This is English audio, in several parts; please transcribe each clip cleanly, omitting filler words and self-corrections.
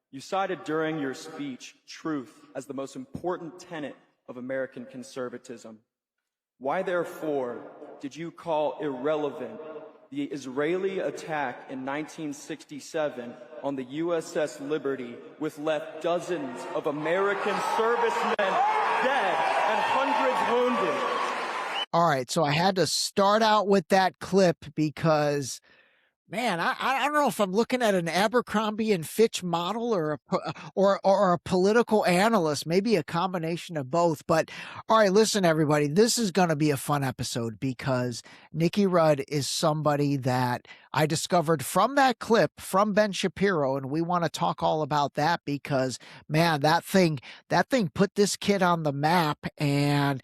You cited during your speech truth as the most important tenet of American conservatism. Why, therefore, did you call irrelevant the Israeli attack in 1967 on the USS Liberty, which left dozens of American servicemen dead and hundreds wounded? All right, so I had to start out with that clip because, man, I don't know if I'm looking at an Abercrombie and Fitch model or a political analyst, maybe a combination of both. But all right, listen, everybody, this is going to be a fun episode because Nicky Rudd is somebody that I discovered from that clip from Ben Shapiro, and we want to talk all about that because, man, that thing put this kid on the map, and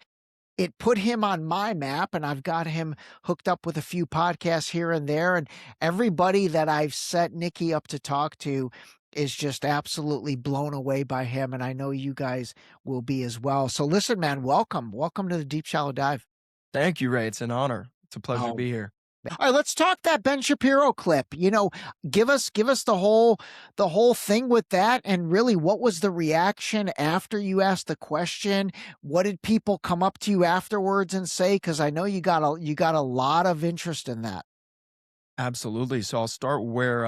it put him on my map, and I've got him hooked up with a few podcasts here and there. And everybody that I've set Nicky up to talk to is just absolutely blown away by him. And I know you guys will be as well. So listen, man, welcome to the Deep Shallow Dive. Thank you, Ray. It's an honor. It's a pleasure to be here. All right, let's talk that Ben Shapiro clip. You know, give us the whole thing with that, and really, what was the reaction after you asked the question? What did people come up to you afterwards and say? Because I know you got a lot of interest in that. Absolutely. So I'll start where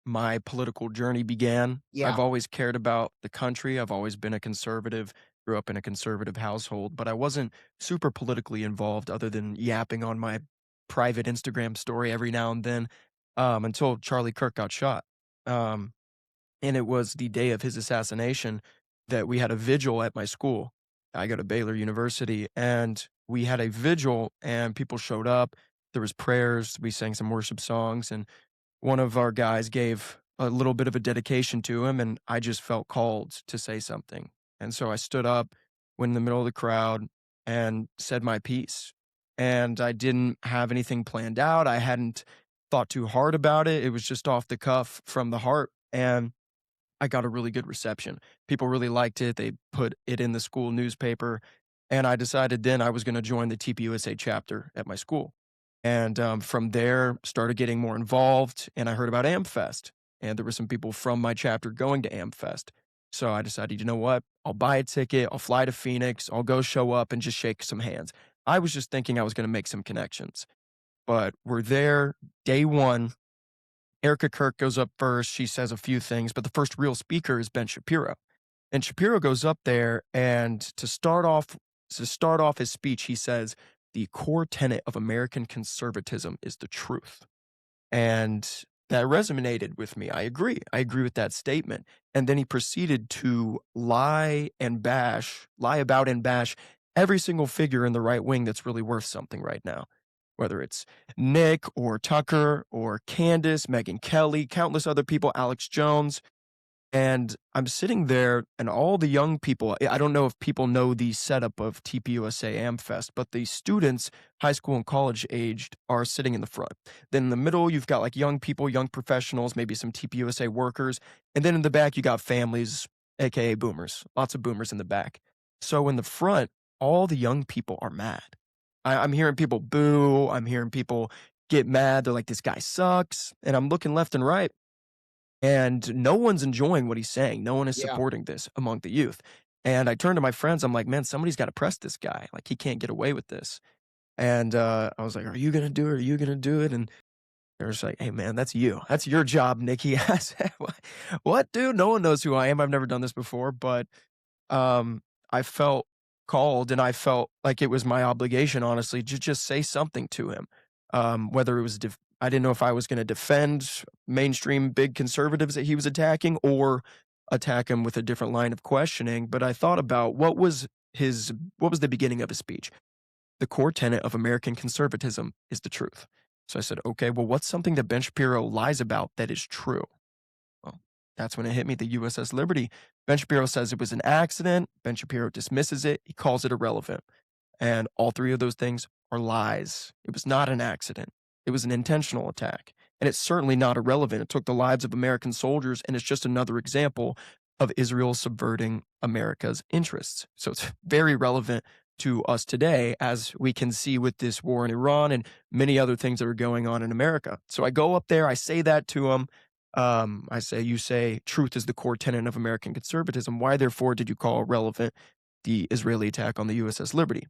my political journey began. Yeah. I've always cared about the country. I've always been a conservative. Grew up in a conservative household, but I wasn't super politically involved, other than yapping on my private Instagram story every now and then, until Charlie Kirk got shot. And it was the day of his assassination that we had a vigil at my school. I go to Baylor University, and we had a vigil, and people showed up. There was prayers. We sang some worship songs, and one of our guys gave a little bit of a dedication to him, and I just felt called to say something. And so I stood up, went in the middle of the crowd, and said my piece. And I didn't have anything planned out. I hadn't thought too hard about it. It was just off the cuff from the heart. And I got a really good reception. People really liked it. They put it in the school newspaper. And I decided then I was going to join the TPUSA chapter at my school. And from there, started getting more involved. And I heard about AmFest. And there were some people from my chapter going to AmFest. So I decided, you know what? I'll buy a ticket. I'll fly to Phoenix. I'll go show up and just shake some hands. I was just thinking I was going to make some connections. But we're there, day one. Erica Kirk goes up first. She says a few things, but the first real speaker is Ben Shapiro. And Shapiro goes up there, and to start off his speech, he says, the core tenet of American conservatism is the truth. And that resonated with me. I agree with that statement. And then he proceeded to lie about and bash every single figure in the right wing that's really worth something right now, whether it's Nick or Tucker or Candace, Megyn Kelly, countless other people, Alex Jones. And I'm sitting there, and all the young people, I don't know if people know the setup of TPUSA AmFest, but the students, high school and college aged, are sitting in the front. Then in the middle, you've got like young people, young professionals, maybe some TPUSA workers. And then in the back, you got families, AKA boomers, lots of boomers in the back. So in the front, all the young people are mad. I'm hearing people boo. I'm hearing people get mad. They're like, this guy sucks. And I'm looking left and right, and no one's enjoying what he's saying. No one is supporting this among the youth. And I turned to my friends. I'm like, man, somebody's got to press this guy. Like, he can't get away with this. And I was like, are you going to do it? Are you going to do it? And they were just like, hey, man, that's you. That's your job, Nicky. I said, what, dude? No one knows who I am. I've never done this before. But I felt called, and I felt like it was my obligation, honestly, to just say something to him. Whether it was, I didn't know if I was going to defend mainstream big conservatives that he was attacking, or attack him with a different line of questioning. But I thought about what was the beginning of his speech. The core tenet of American conservatism is the truth. So I said, okay, well, what's something that Ben Shapiro lies about that is true? Well, that's when it hit me, the USS Liberty. Ben Shapiro says it was an accident. Ben Shapiro dismisses it. He calls it irrelevant. And all three of those things are lies. It was not an accident. It was an intentional attack. And it's certainly not irrelevant. It took the lives of American soldiers, and it's just another example of Israel subverting America's interests. So it's very relevant to us today, as we can see with this war in Iran and many other things that are going on in America. So I go up there, I say that to him. You say truth is the core tenet of American conservatism. Why, therefore, did you call irrelevant the Israeli attack on the USS Liberty?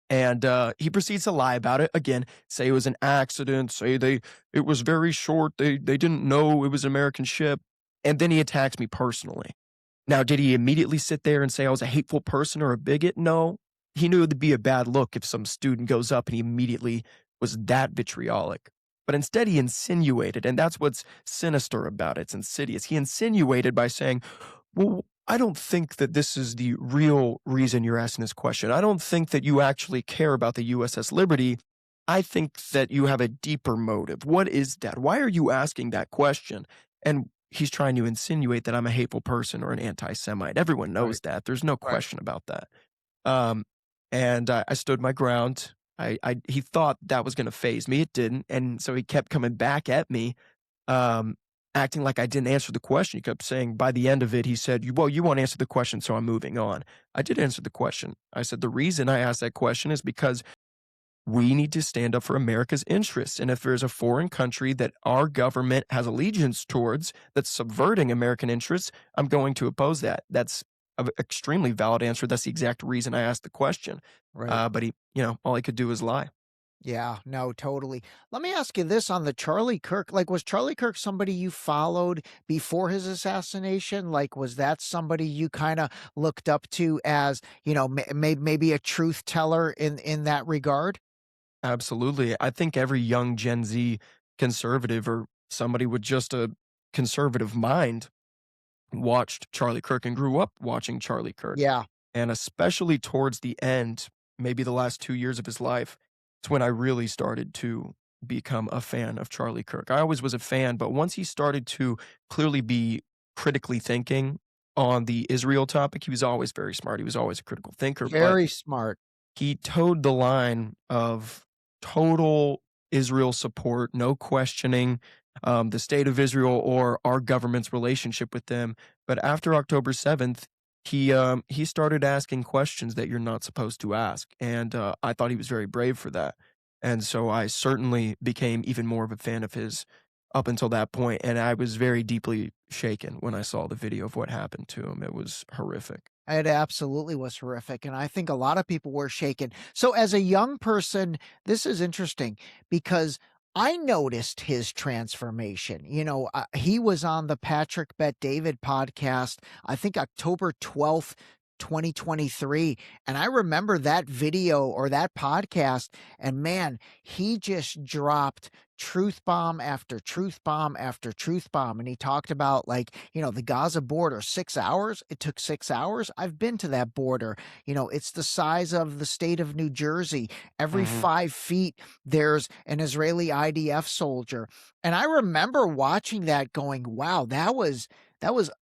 And he proceeds to lie about it again, say it was an accident, say it was very short, they didn't know it was an American ship, and then he attacks me personally. Now, did he immediately sit there and say I was a hateful person or a bigot? No. He knew it'd be a bad look if some student goes up and he immediately was that vitriolic. But instead, he insinuated, and that's what's sinister about it. It's insidious. He insinuated by saying, well, I don't think that this is the real reason you're asking this question. I don't think that you actually care about the USS Liberty. I think that you have a deeper motive. What is that? Why are you asking that question? And he's trying to insinuate that I'm a hateful person or an anti-Semite. Everyone knows that. There's no question about that. And I stood my ground. He thought that was going to faze me. It didn't. And so he kept coming back at me, acting like I didn't answer the question. He kept saying, by the end of it, he said, well, you won't answer the question, so I'm moving on. I did answer the question. I said, the reason I asked that question is because we need to stand up for America's interests. And if there's a foreign country that our government has allegiance towards that's subverting American interests, I'm going to oppose that. That's an extremely valid answer. That's the exact reason I asked the question. Right. But he, all he could do was lie. Yeah, no, totally. Let me ask you this on the Charlie Kirk. Like, was Charlie Kirk somebody you followed before his assassination? Like, was that somebody you kind of looked up to as, maybe a truth teller in that regard? Absolutely. I think every young Gen Z conservative or somebody with just a conservative mind watched Charlie Kirk and grew up watching Charlie Kirk. Yeah. And especially towards the end, maybe the last 2 years of his life, it's when I really started to become a fan of Charlie Kirk. I always was a fan, but once he started to clearly be critically thinking on the Israel topic, he was always very smart. He was always a critical thinker. Very smart. He towed the line of total Israel support, no questioning the state of Israel or our government's relationship with them. But after October 7th, he started asking questions that you're not supposed to ask. And I thought he was very brave for that. And so I certainly became even more of a fan of his up until that point. And I was very deeply shaken when I saw the video of what happened to him. It was horrific. It absolutely was horrific, and I think a lot of people were shaken. So as a young person, this is interesting because I noticed his transformation. He was on the Patrick Bet David podcast, I think October 12th, 2023. And I remember that video or that podcast, and man, he just dropped truth bomb after truth bomb after truth bomb. And he talked about the Gaza border, 6 hours. It took 6 hours. I've been to that border. It's the size of the state of New Jersey. Every 5 feet, there's an Israeli IDF soldier. And I remember watching that going, wow, that was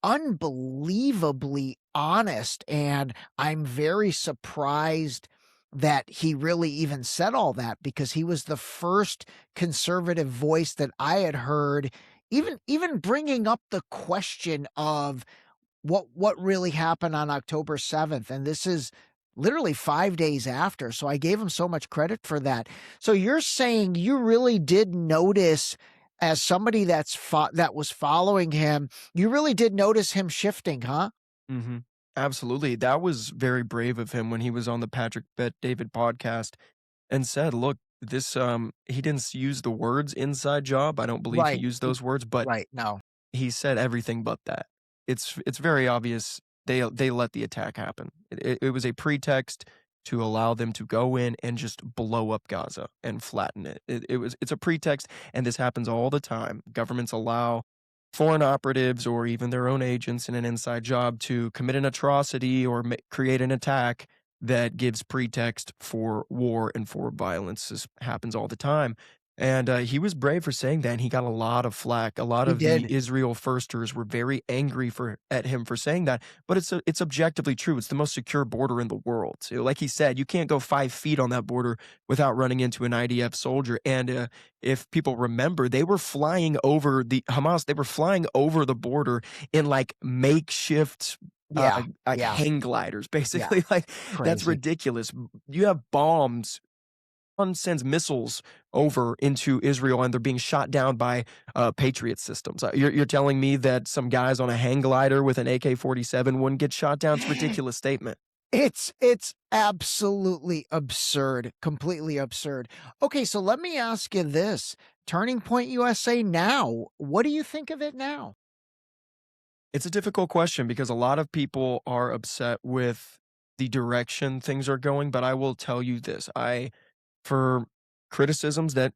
unbelievably honest. And I'm very surprised that he really even said all that, because he was the first conservative voice that I had heard even bringing up the question of what really happened on October 7th. And this is literally 5 days after. So I gave him so much credit for that. So you're saying you really did notice, as somebody that was following him, you really did notice him shifting, huh? Mm-hmm. Absolutely. That was very brave of him when he was on the Patrick Bet David podcast and said, look, this he didn't use the words inside job. I don't believe he used those words, but No. He said everything but that. It's very obvious they let the attack happen. It was a pretext to allow them to go in and just blow up Gaza and flatten it. It's a pretext, and this happens all the time. Governments allow foreign operatives or even their own agents in an inside job to commit an atrocity or create an attack that gives pretext for war and for violence. This happens all the time. And he was brave for saying that, and he got a lot of flack. A lot of the Israel firsters were very angry at him for saying that, but it's objectively true. It's the most secure border in the world. So, like he said, you can't go 5 feet on that border without running into an IDF soldier. And if people remember, they were flying over Hamas. They were flying over the border in like makeshift hang gliders, basically. Like, that's ridiculous. You have bombs sends missiles over into Israel and they're being shot down by Patriot systems. You're telling me that some guys on a hang glider with an AK-47 wouldn't get shot down? It's a ridiculous statement. It's absolutely absurd, completely absurd. Okay, so let me ask you this. Turning Point USA now, what do you think of it now? It's a difficult question because a lot of people are upset with the direction things are going, but I will tell you this. For criticisms that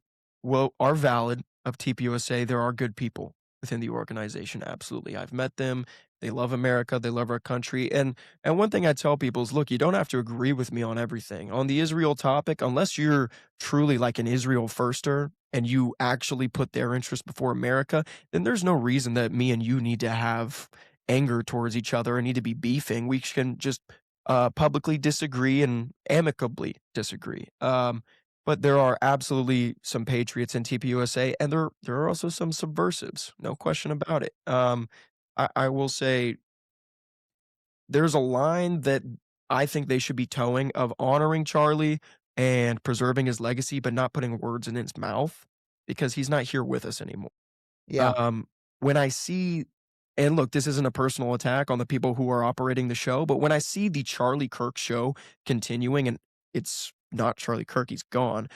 are valid of TPUSA, there are good people within the organization. Absolutely. I've met them. They love America, they love our country. And one thing I tell people is look, you don't have to agree with me on everything. On the Israel topic, unless you're truly like an Israel firster and you actually put their interest before America, then there's no reason that me and you need to have anger towards each other and need to be beefing. We can just publicly disagree and amicably disagree. But there are absolutely some patriots in TPUSA, and there are also some subversives, no question about it. I will say there's a line that I think they should be towing of honoring Charlie and preserving his legacy, but not putting words in his mouth because he's not here with us anymore. Yeah, Um, when I see and look, this isn't a personal attack on the people who are operating the show, but when I see the Charlie Kirk show continuing and it's not Charlie Kirk, he's gone.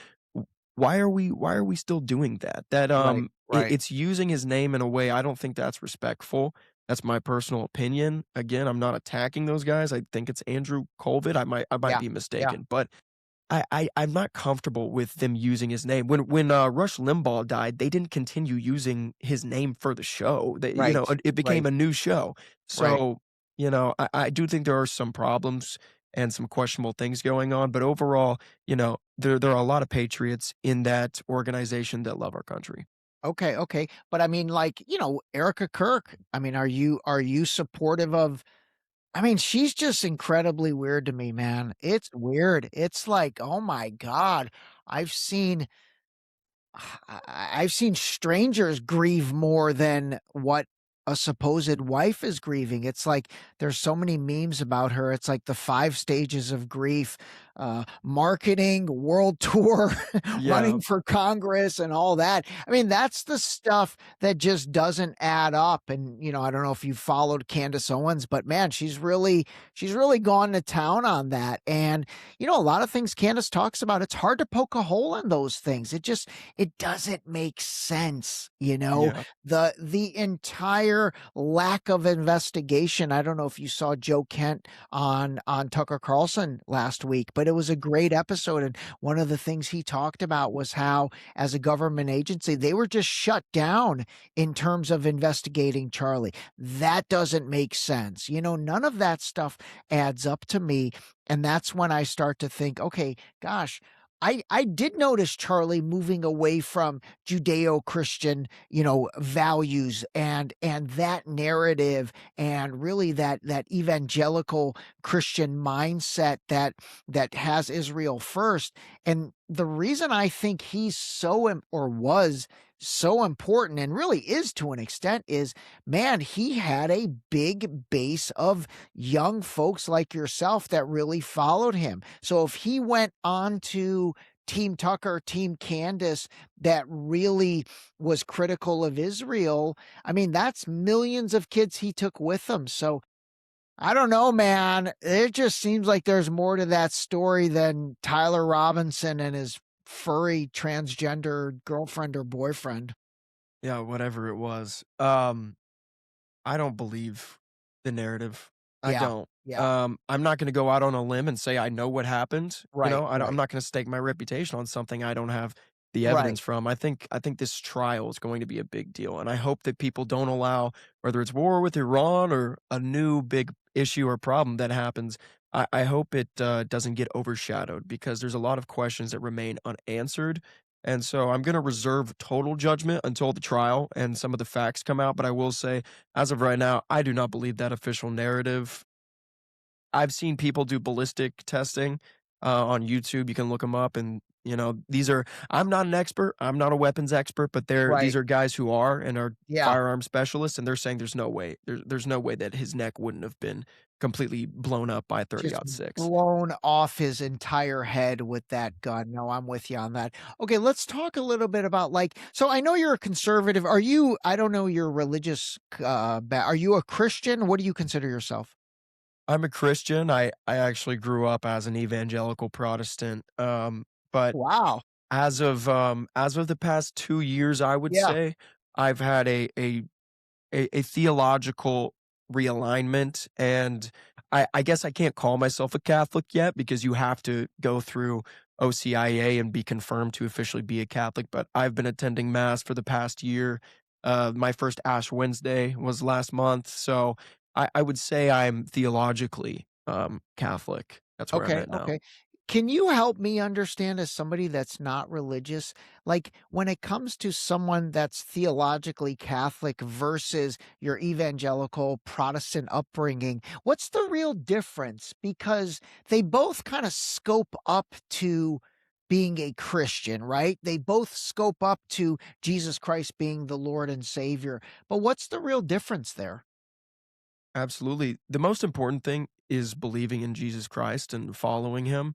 Why are we still doing that? That right, right. it's using his name in a way I don't think that's respectful. That's my personal opinion. Again, I'm not attacking those guys. I think it's Andrew Colvin. I might Yeah, be yeah, mistaken, but I'm not comfortable with them using his name. When Rush Limbaugh died, they didn't continue using his name for the show. right, It became right, a new show. right. So, I do think there are some problems and some questionable things going on, but overall, there are a lot of patriots in that organization that love our country. Okay, okay. But I mean, like, Erica Kirk, I mean, are you supportive of I mean, she's just incredibly weird to me, man. It's weird. It's like, oh my God. I've seen I've seen strangers grieve more than what a supposed wife is grieving. It's like there's so many memes about her. It's like the 5 stages of grief, marketing, world tour, Yeah. running for Congress and all that. I mean, that's the stuff that just doesn't add up. And, I don't know if you followed Candace Owens, but man, she's really gone to town on that. And, a lot of things Candace talks about, it's hard to poke a hole in those things. It doesn't make sense, Yeah. the entire lack of investigation. I don't know if you saw Joe Kent on Tucker Carlson last week, but it was a great episode. And one of the things he talked about was how, as a government agency, they were just shut down in terms of investigating Charlie. That doesn't make sense. None of that stuff adds up to me. And that's when I start to think, okay, gosh, I did notice Charlie moving away from Judeo-Christian, values and that narrative and really that evangelical Christian mindset that has Israel first. And the reason I think he's or was so important and really is to an extent is, man, he had a big base of young folks like yourself that really followed him. So if he went on to Team Tucker, Team Candace, that really was critical of Israel, I mean, that's millions of kids he took with him. So I don't know, man. It just seems like there's more to that story than Tyler Robinson and his furry transgender girlfriend or boyfriend. Yeah, whatever it was. I don't believe the narrative. I Yeah. don't. Yeah. I'm not gonna go out on a limb and say I know what happened. Right. I'm Right. not gonna stake my reputation on something I don't have the Right. evidence from. I think this trial is going to be a big deal, and I hope that people don't allow whether it's war with Iran or a new big issue or problem that happens. I hope it doesn't get overshadowed because there's a lot of questions that remain unanswered. And so I'm going to reserve total judgment until the trial and some of the facts come out. But I will say, as of right now, I do not believe that official narrative. I've seen people do ballistic testing, on YouTube. You can look them up, and these are. I'm not an expert. I'm not a weapons expert, but these Right. are guys who are and are Yeah. firearm specialists, and they're saying there's no way. There's no way that his neck wouldn't have been completely blown up by Just 30-06. blown off his entire head with that gun. No, I'm with you on that. Okay, let's talk a little bit about so I know you're a conservative. Are you, I don't know your religious, are you a Christian? What do you consider yourself? I'm a Christian. I actually grew up as an evangelical Protestant, but Wow. as of the past 2 years, I would Yeah. say, I've had a theological realignment, and I guess I can't call myself a Catholic yet because you have to go through OCIA and be confirmed to officially be a Catholic, but I've been attending mass for the past year. My first Ash Wednesday was last month, so I would say I'm theologically, Catholic. That's where I'm Okay, at now. okay. Can you help me understand as somebody that's not religious, when it comes to someone that's theologically Catholic versus your evangelical Protestant upbringing, what's the real difference? Because they both kind of scope up to being a Christian, right? They both scope up to Jesus Christ being the Lord and Savior. But what's the real difference there? Absolutely. The most important thing is believing in Jesus Christ and following him,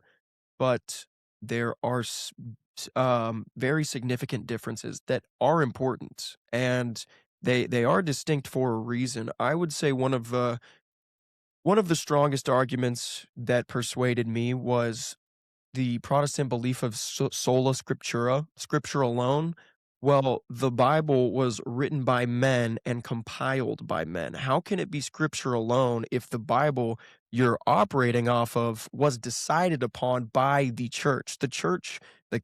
but there are very significant differences that are important, and they are distinct for a reason. I would say one of the strongest arguments that persuaded me was the Protestant belief of sola scriptura, scripture alone. Well, the Bible was written by men and compiled by men. How can it be scripture alone if the Bible you're operating off of was decided upon by the church? The church,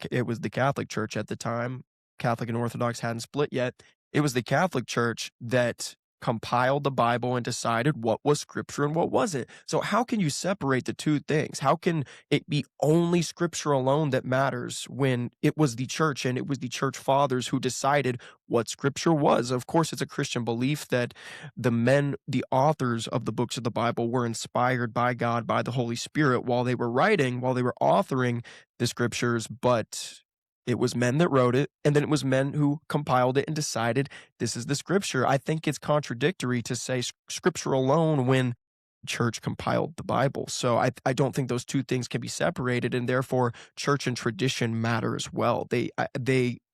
it was the Catholic Church at the time. Catholic and Orthodox hadn't split yet. It was the Catholic Church that compiled the Bible and decided what was scripture and what wasn't. So how can you separate the two things? How can it be only scripture alone that matters when it was the church and it was the church fathers who decided what scripture was? Of course, it's a Christian belief that the authors of the books of the Bible were inspired by God, by the Holy Spirit while they were writing, while they were authoring the scriptures, but it was men that wrote it, and then it was men who compiled it and decided this is the scripture. I think it's contradictory to say scripture alone when church compiled the Bible. So I don't think those two things can be separated, and therefore church and tradition matter as well. They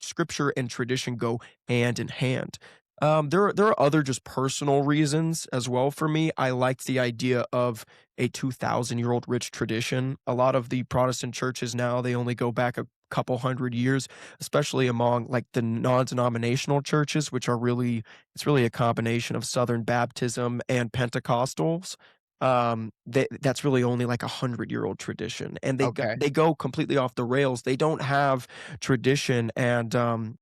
scripture and tradition go hand in hand. There are other just personal reasons as well for me. I liked the idea of a 2,000-year-old rich tradition. A lot of the Protestant churches now, they only go back a couple hundred years, especially among like the non-denominational churches, which are really it's really a combination of Southern Baptism and Pentecostals. That's really only like 100-year-old tradition, and Okay. they go completely off the rails. They don't have tradition and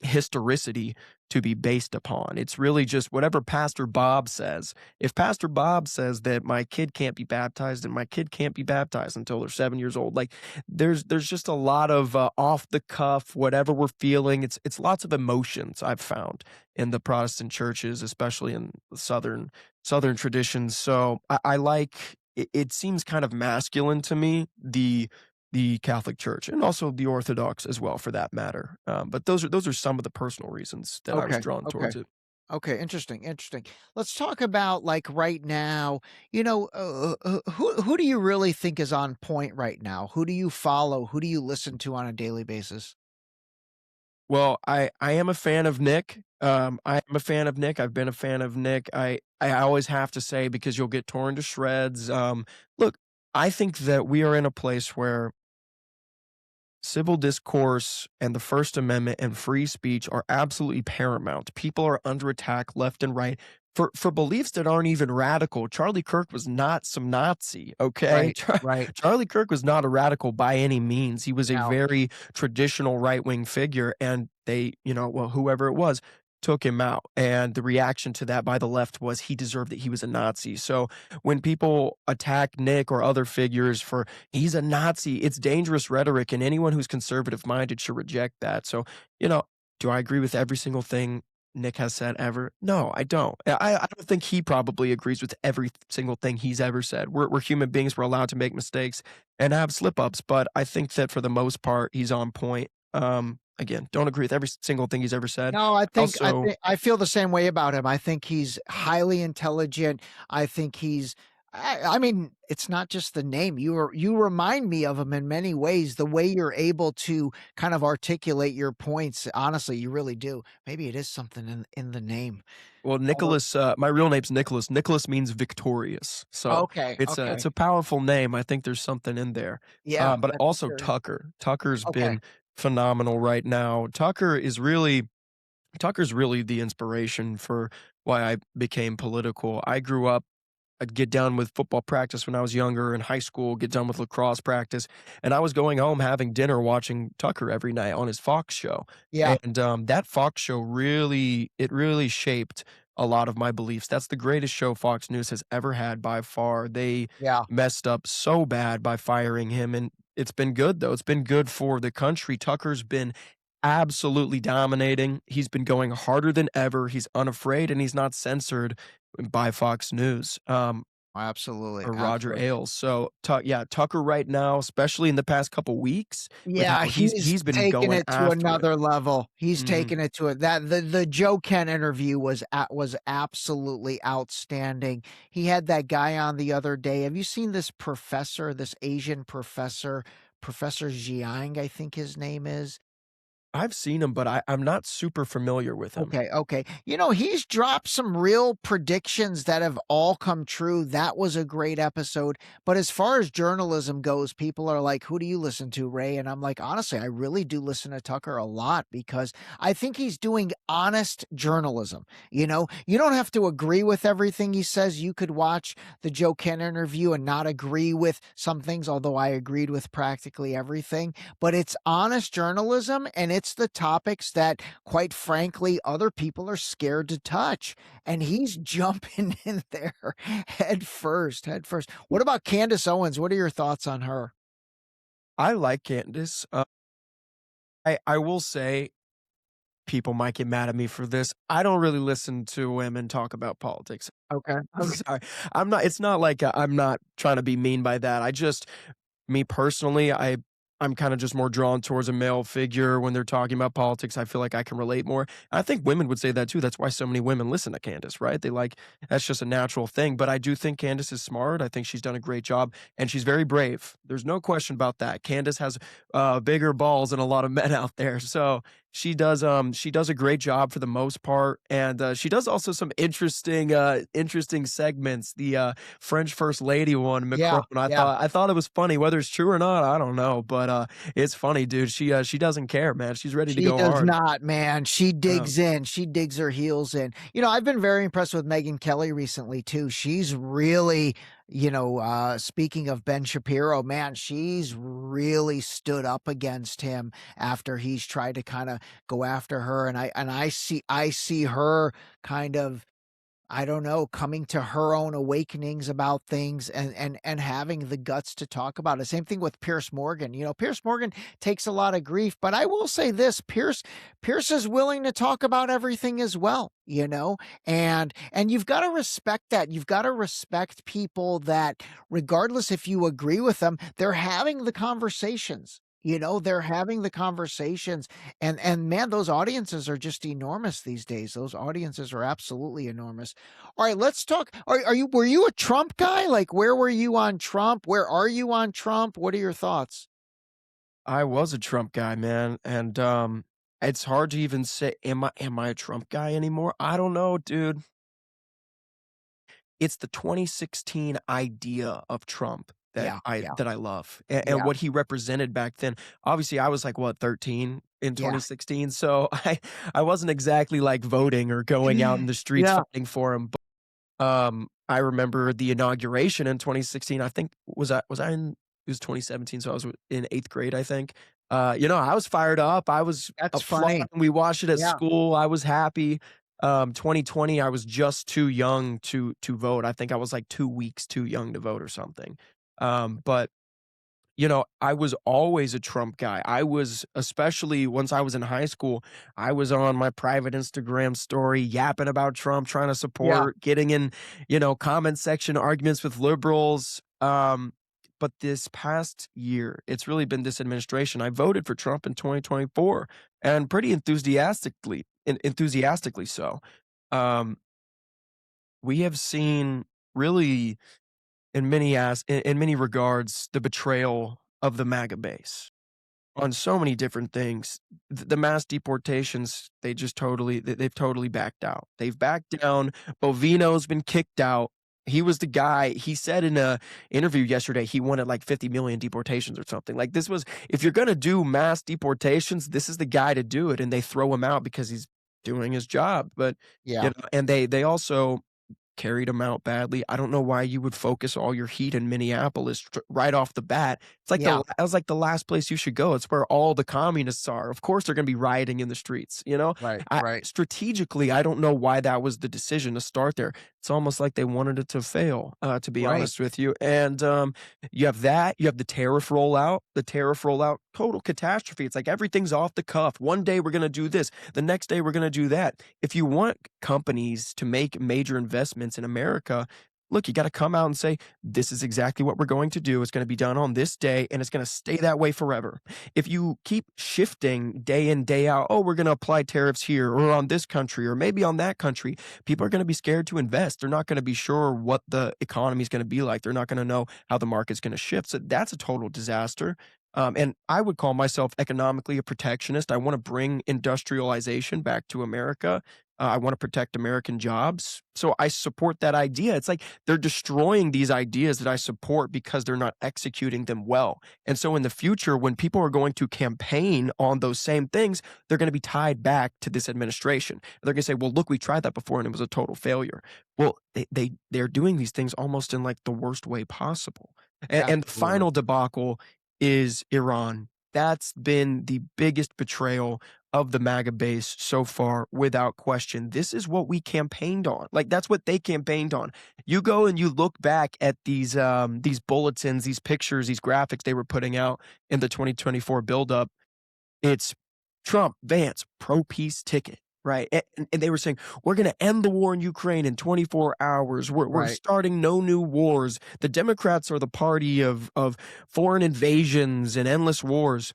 historicity to be based upon. It's really just whatever Pastor Bob says. If Pastor Bob says that my kid can't be baptized, and my kid can't be baptized until they're 7 years old, like there's just a lot of off the cuff, whatever we're feeling. It's lots of emotions I've found in the Protestant churches, especially in the Southern traditions. So I like it. It seems kind of masculine to me. The Catholic Church and also the Orthodox as well, for that matter. But those are some of the personal reasons that I was Okay. drawn Okay. towards it. Okay, interesting, interesting. Let's talk about right now, who do you really think is on point right now? Who do you follow? Who do you listen to on a daily basis? Well, I am a fan of Nick. I am a fan of Nick. I've been a fan of Nick. I always have to say, because you'll get torn to shreds. Look, I think that we are in a place where civil discourse and the First Amendment and free speech are absolutely paramount. People are under attack left and right for beliefs that aren't even radical. Charlie Kirk was not some Nazi, okay? Right, right. Charlie Kirk was not a radical by any means. He was a Now, very traditional right-wing figure, and they, well, whoever it was took him out. And the reaction to that by the left was he deserved it. He was a Nazi. So when people attack Nick or other figures for he's a Nazi, it's dangerous rhetoric, and anyone who's conservative minded should reject that. So, do I agree with every single thing Nick has said ever? No, I don't. I don't think he probably agrees with every single thing he's ever said. We're human beings, we're allowed to make mistakes and have slip-ups, but I think that for the most part, he's on point. Again, don't agree with every single thing he's ever said. No, Also I feel the same way about him. I think he's highly intelligent. I think I mean, it's not just the name. You remind me of him in many ways. The way you're able to kind of articulate your points, honestly, you really do. Maybe it is something in the name. well, Uh, Nicholas, my real name's Nicholas. Nicholas means victorious, so okay, it's okay. a powerful name. I think there's something in there. Yeah, But that's also true. Tucker. Tucker's Okay. been phenomenal right now. Tucker's really the inspiration for why I became political. I grew up I'd get done with football practice when I was younger in high school, get done with lacrosse practice, and I was going home having dinner watching Tucker every night on his Fox show. Yeah, And that Fox show really shaped a lot of my beliefs. That's the greatest show Fox News has ever had by far. They yeah. messed up so bad by firing him, and it's been good though. It's been good for the country. Tucker's been absolutely dominating. He's been going harder than ever. He's unafraid and he's not censored by Fox News, Absolutely, or Roger absolutely. Ailes. So, yeah, Tucker right now, especially in the past couple weeks with Yeah, how he's he's been taking going it to after it. another level. He's Mhm. taking it to it. That the Joe Ken interview was absolutely outstanding. He had that guy on the other day. Have you seen this professor, this Asian professor, Professor Jiang, I think his name is? I've seen him, but I'm not super familiar with him. Okay, okay. You know, he's dropped some real predictions that have all come true. That was a great episode. But as far as journalism goes, people are like, who do you listen to, Ray? And I'm like, honestly, I really do listen to Tucker a lot because I think he's doing honest journalism. You know, you don't have to agree with everything he says. You could watch the Joe Ken interview and not agree with some things, although I agreed with practically everything. But it's honest journalism and it's the topics that quite frankly, other people are scared to touch. And he's jumping in there head first, head first. What about Candace Owens? What are your thoughts on her? I like Candace. I will say people might get mad at me for this. I don't really listen to women talk about politics. Okay. I'm Okay. sorry. It's not like, I'm not trying to be mean by that. I just Me personally, I'm kinda just more drawn towards a male figure when they're talking about politics. I feel like I can relate more. I think women would say that too. That's why so many women listen to Candace, right? That's just a natural thing, but I do think Candace is smart. I think she's done a great job, and she's very brave. There's no question about that. Candace has, bigger balls than a lot of men out there, so she does a great job for the most part, and, she does also some interesting segments. The French First Lady one, Macron, Yeah. Yeah. I thought it was funny, whether it's true or not, I don't know, but, it's funny, dude. She doesn't care, man. She's ready to She go does hard. not, man. She Um, digs in. She digs her heels in. You know, I've been very impressed with Megan Kelly recently too. She's really, speaking of Ben Shapiro, man, she's really stood up against him after he's tried to kind of go after her. And I see her kind of, I don't know, coming to her own awakenings about things and having the guts to talk about it. Same thing with Pierce Morgan. You know, Pierce Morgan takes a lot of grief, but I will say this, Pierce is willing to talk about everything as well, you know? And you've got to respect that. You've got to respect people that regardless if you agree with them, they're having the conversations. You know, they're having the conversations and man, those audiences are just enormous these days. Those audiences are absolutely enormous. All right, let's talk. Are you were you a Trump guy? Like where were you on Trump? Where are you on Trump? What are your thoughts? I was a Trump guy, man, and, it's hard to even say, am I a Trump guy anymore? I don't know, dude. It's the 2016 idea of Trump Yeah, yeah, that I love, and yeah, what he represented back then. Obviously, I was, like, what, 13 in yeah. 2016, so I wasn't exactly, like, voting or going out in the streets Yeah, fighting for him, but, I remember the inauguration in 2016. I think was I in it was 2017, so I was in 8th grade, I think. I was fired up, I was that's applauding, funny. we watched it at Yeah. school, I was happy. 2020, I was just too young to vote. I think I was, like, 2 weeks too young to vote or something. But I was always a Trump guy. I was, especially once I was in high school, I was on my private Instagram story yapping about Trump, trying to Yeah. support, getting in, comment section arguments with liberals. But this past year, it's really been this administration. I voted for Trump in 2024 and pretty enthusiastically so. Um, we have seen really in many regards the betrayal of the MAGA base on so many different things. The mass deportations, they've totally backed out. They've backed down. Bovino's been kicked out. He was the guy. He said in a interview yesterday he wanted like 50 million deportations or something. Like, this was, if you're gonna do mass deportations, this is the guy to do it, and they throw him out because he's doing his job. But Yeah. and they also carried him out badly. I don't know why you would focus all your heat in Minneapolis right off the bat. It's like Yeah. that was like the last place you should go. It's where all the communists are. Of course, they're going to be rioting in the streets. Right. Right. Strategically, I don't know why that was the decision to start there. It's almost like they wanted it to fail, to be Right. honest with you. And you have that. You have the tariff rollout. Total catastrophe. It's like everything's off the cuff. One day we're going to do this. The next day we're going to do that. If you want companies to make major investments in America, look, you got to come out and say, this is exactly what we're going to do. It's going to be done on this day, and it's going to stay that way forever. If you keep shifting day in, day out, oh, we're going to apply tariffs here or on this country or maybe on that country, people are going to be scared to invest. They're not going to be sure what the economy is going to be like. They're not going to know how the market's going to shift. So that's a total disaster. And I would call myself economically a protectionist. I want to bring industrialization back to America. I want to protect American jobs. So I support that idea. It's like they're destroying these ideas that I support because they're not executing them well. And so in the future, when people are going to campaign on those same things, they're going to be tied back to this administration. They're going to say, well, look, we tried that before and it was a total failure. Well, they're doing these things almost in like the worst way possible. And the Absolutely. final debacle is Iran. That's been the biggest betrayal of the MAGA base so far, without question. This is what we campaigned on. Like, that's what they campaigned on. You go and you look back at these bulletins, these pictures, these graphics they were putting out in the 2024 buildup. It's Trump, Vance, pro-peace ticket, right? And they were saying, we're going to end the war in Ukraine in 24 hours. We're Right. starting no new wars. The Democrats are the party of foreign invasions and endless wars.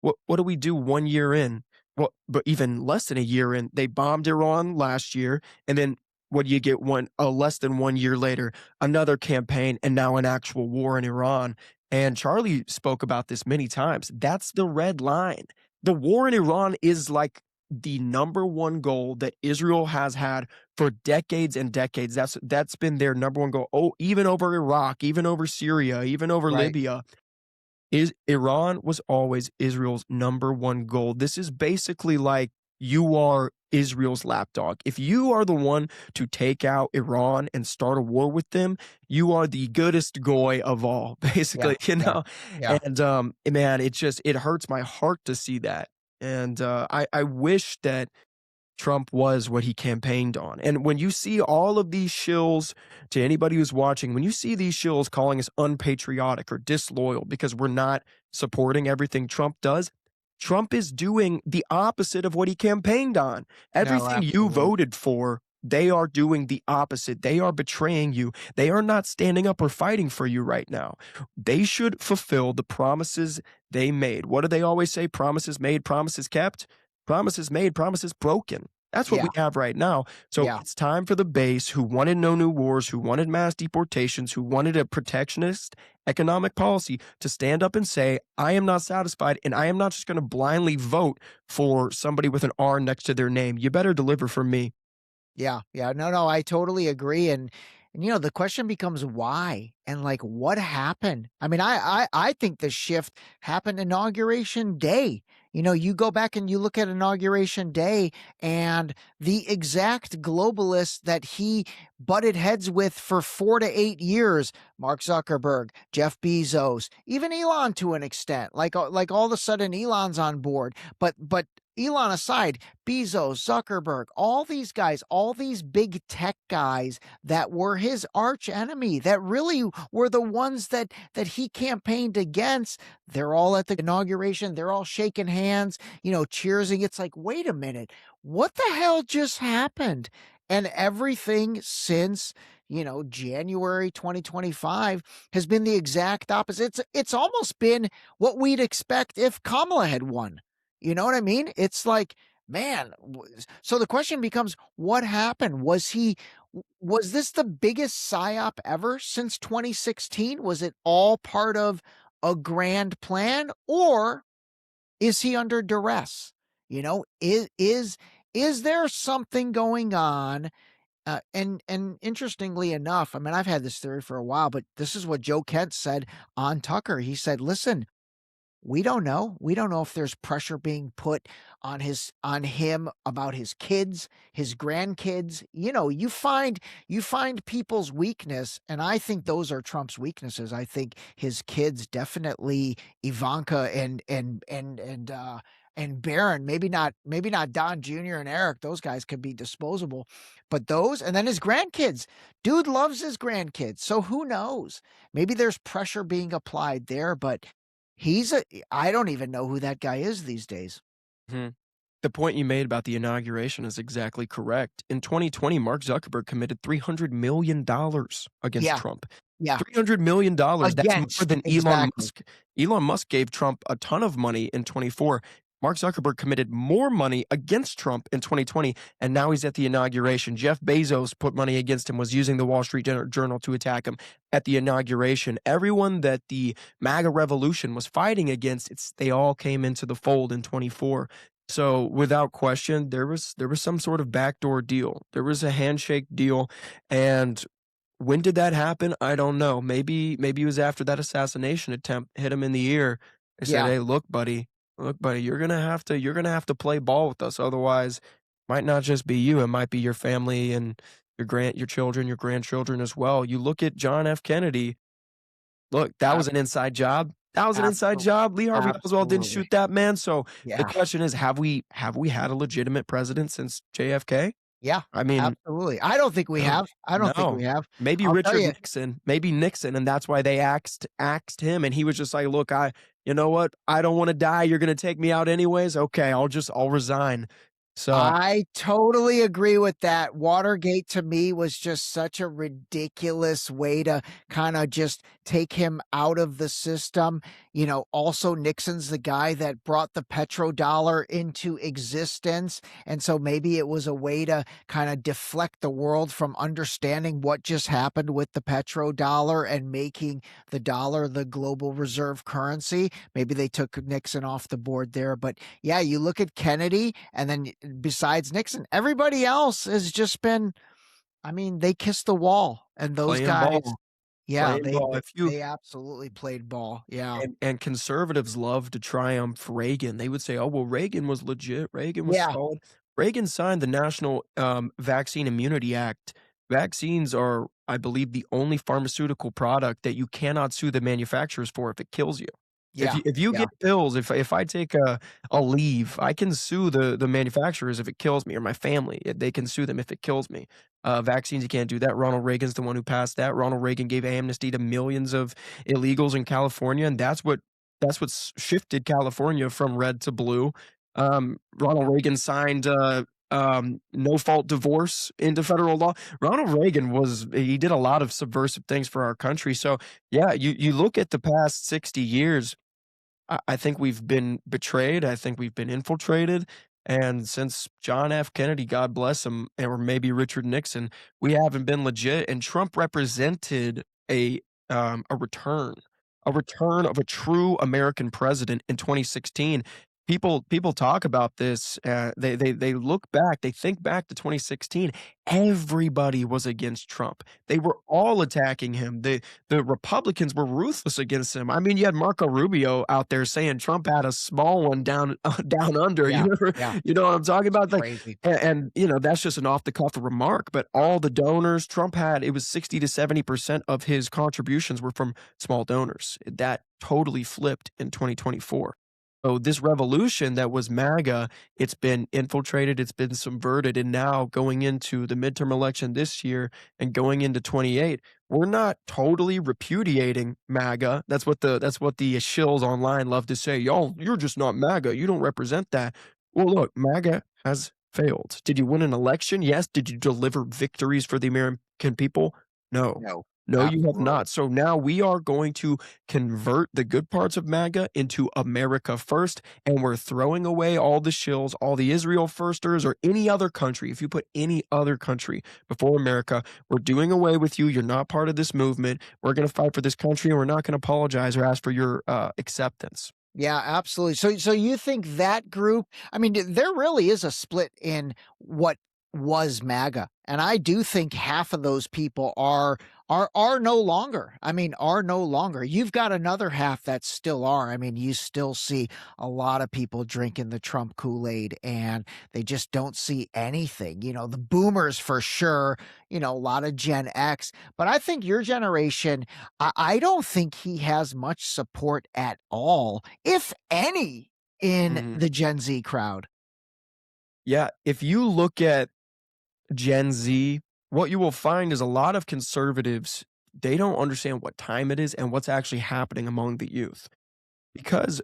What do we do 1 year in? Well, but even less than a year in, they bombed Iran last year, and then what do you get less than 1 year later? Another campaign, and now an actual war in Iran. And Charlie spoke about this many times. That's the red line. The war in Iran is like the number one goal that Israel has had for decades and decades. That's been their number one goal. Oh, even over Iraq, even over Syria, even over Right. Libya. Iran was always Israel's number one goal. This is basically like you are Israel's lapdog. If you are the one to take out Iran and start a war with them, you are the goodest goy of all, basically, Yeah. And man, it hurts my heart to see that. And I wish that Trump was what he campaigned on. And when you see all of these shills, to anybody who's watching, when you see these shills calling us unpatriotic or disloyal because we're not supporting everything Trump does, Trump is doing the opposite of what he campaigned on. Everything you absolutely. voted for, they are doing the opposite. They are betraying you. They are not standing up or fighting for you right now. They should fulfill the promises they made. What do they always say? Promises made, promises kept. Promises made, promises broken. That's what we have right now. So it's time for the base who wanted no new wars, who wanted mass deportations, who wanted a protectionist economic policy to stand up and say, I am not satisfied, and I am not just going to blindly vote for somebody with an R next to their name. You better deliver for me. Yeah. No, I totally agree. And the question becomes why and like what happened. I mean, I think the shift happened Inauguration Day. You go back and you look at Inauguration Day and the exact globalists that he butted heads with for 4 to 8 years, Mark Zuckerberg, Jeff Bezos, even Elon to an extent, like all of a sudden Elon's on board. But Elon aside, Bezos, Zuckerberg, all these guys, all these big tech guys that were his arch enemy, that really were the ones that he campaigned against, they're all at the inauguration, they're all shaking hands, cheersing. It's like, wait a minute, what the hell just happened? And everything since January 2025 has been the exact opposite. It's almost been what we'd expect if Kamala had won. You know what I mean? It's like, man, so the question becomes, what happened? Was this the biggest psyop ever since 2016? Was it all part of a grand plan, or is he under duress? Is there something going on? And interestingly enough, I mean, I've had this theory for a while, but this is what Joe Kent said on Tucker. He said, listen, we don't know. We don't know if there's pressure being put on him about his kids, his grandkids. You find people's weakness, and I think those are Trump's weaknesses. I think his kids definitely, Ivanka and Barron, maybe not Don Jr. and Eric. Those guys could be disposable, but those, and then his grandkids. Dude loves his grandkids, so who knows? Maybe there's pressure being applied there, but I don't even know who that guy is these days. Mhm. The point you made about the inauguration is exactly correct. In 2020, Mark Zuckerberg committed $300 million against Yeah, Trump. yeah. $300 million. That's more Against, than Elon exactly. Musk. Elon Musk gave Trump a ton of money in 24. Mark Zuckerberg committed more money against Trump in 2020, and now he's at the inauguration. Jeff Bezos put money against him, was using the Wall Street Journal to attack him at the inauguration. Everyone that the MAGA revolution was fighting against, they all came into the fold in 24. So without question, there was some sort of backdoor deal. There was a handshake deal, and when did that happen? I don't know. Maybe it was after that assassination attempt hit him in the ear. They said, Yeah. "Hey, look, buddy, you're gonna have to play ball with us. Otherwise, it might not just be you. It might be your family and your children, your grandchildren as well." You look at John F. Kennedy. Look, that was an inside job. That was an inside Absolutely. job. Lee Harvey Oswald didn't Absolutely. shoot that man. So the Yeah. question is, have we had a legitimate president since JFK? Yeah. I mean, Absolutely. I don't think we no, have. I don't think we no. have. Maybe I'll tell Richard you. Nixon, and that's why they axed him, and he was just like, "Look, you know what? I don't wanna die, you're gonna take me out anyways? Okay, I'll resign." So, I totally agree with that. Watergate to me was just such a ridiculous way to kind of just take him out of the system. Also Nixon's the guy that brought the petrodollar into existence. And so maybe it was a way to kind of deflect the world from understanding what just happened with the petrodollar and making the dollar the global reserve currency. Maybe they took Nixon off the board there, but yeah, you look at Kennedy, and then besides Nixon, everybody else has just been, I mean, they kissed the wall, and those playing guys, ball, yeah, playing they ball. they, If you they absolutely played ball. Yeah. and conservatives love to triumph Reagan. They would say, "Oh, well, Reagan was legit. Reagan was Yeah. solid." Reagan signed the National Vaccine Immunity Act. Vaccines are, I believe, the only pharmaceutical product that you cannot sue the manufacturers for if it kills you. Yeah. If you Yeah. get pills, if I take a leave, I can sue the manufacturers if it kills me, or my family. They can sue them if it kills me. Vaccines, you can't do that. Ronald Reagan's the one who passed that. Ronald Reagan gave amnesty to millions of illegals in California, and that's what shifted California from red to blue. Ronald Reagan signed no fault divorce into federal law. Ronald Reagan he did a lot of subversive things for our country. So yeah, you look at the past 60 years. I think we've been betrayed. I think we've been infiltrated. And since John F. Kennedy, God bless him, or maybe Richard Nixon, we haven't been legit. And Trump represented a return, a return of a true American president in 2016. People talk about this. They look back. They think back to 2016. Everybody was against Trump. They were all attacking him. The Republicans were ruthless against him. I mean, you had Marco Rubio out there saying Trump had a small one down down under. Yeah. Yeah. You know what I'm talking about? Like, Crazy. and that's just an off the cuff remark. But all the donors Trump had, it was 60 to 70% of his contributions were from small donors. That totally flipped in 2024. So this revolution that was MAGA, it's been infiltrated, it's been subverted, and now going into the midterm election this year and going into 28, we're not totally repudiating MAGA. That's what the shills online love to say. Y'all, you're just not MAGA. You don't represent that. Well, look, MAGA has failed. Did you win an election? Yes. Did you deliver victories for the American people? No. No, No, you have absolutely. not. So now we are going to convert the good parts of MAGA into America first, and we're throwing away all the shills, all the Israel firsters, or any other country. If you put any other country before America, we're doing away with you. You're not part of this movement. We're going to fight for this country, and we're not going to apologize or ask for your acceptance. Yeah, absolutely. So you think that group, I mean, there really is a split in what was MAGA. And I do think half of those people are no longer. I mean, are no longer. You've got another half that still are. I mean, you still see a lot of people drinking the Trump Kool-Aid and they just don't see anything. The boomers for sure, a lot of Gen X. But I think your generation, I don't think he has much support at all, if any, in Mhm. the Gen Z crowd. Yeah, if you look at Gen Z, what you will find is a lot of conservatives, they don't understand what time it is and what's actually happening among the youth. Because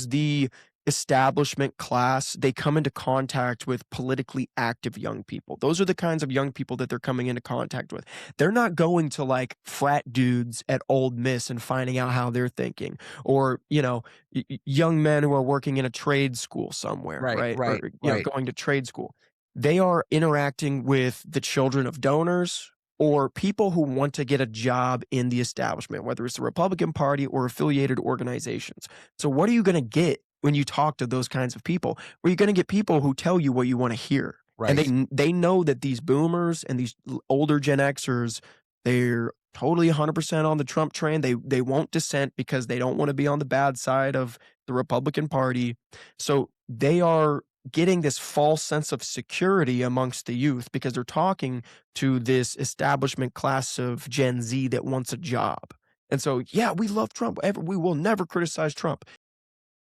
the establishment class, they come into contact with politically active young people. Those are the kinds of young people that they're coming into contact with. They're not going to like frat dudes at Old Miss and finding out how they're thinking, or young men who are working in a trade school somewhere, Right, right? Or right, right. going to trade school. They are interacting with the children of donors or people who want to get a job in the establishment, whether it's the Republican Party or affiliated organizations. So, what are you going to get when you talk to those kinds of people? Well, you're going to get people who tell you what you want to hear, and Right. they know that these boomers and these older Gen Xers, they're totally 100% on the Trump train. They won't dissent because they don't want to be on the bad side of the Republican Party. So they are getting this false sense of security amongst the youth because they're talking to this establishment class of Gen Z that wants a job. And so, yeah, we love Trump. We will never criticize Trump.